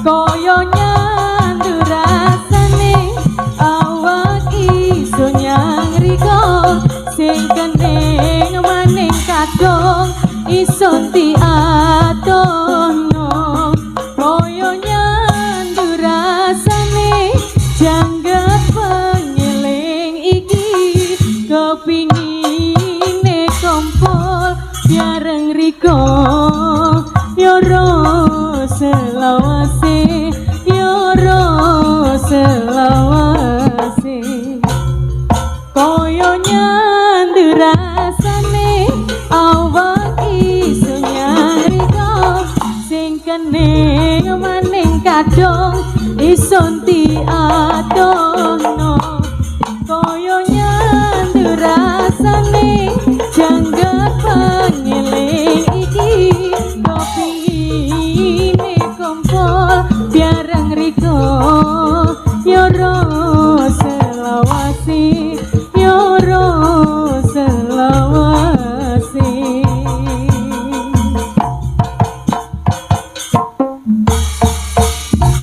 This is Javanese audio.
koyo nyandu rasane awak iso nyangriko sing kening maning kadung iso diatono koyo nyandu rasane janggat penyeling iki kepingine kompol bareng riko yoro selawase yoro selawase koyo nyandu rasane awak iso nyariko sing kening maning kadung iso diatono koyo nyandu rasane janggat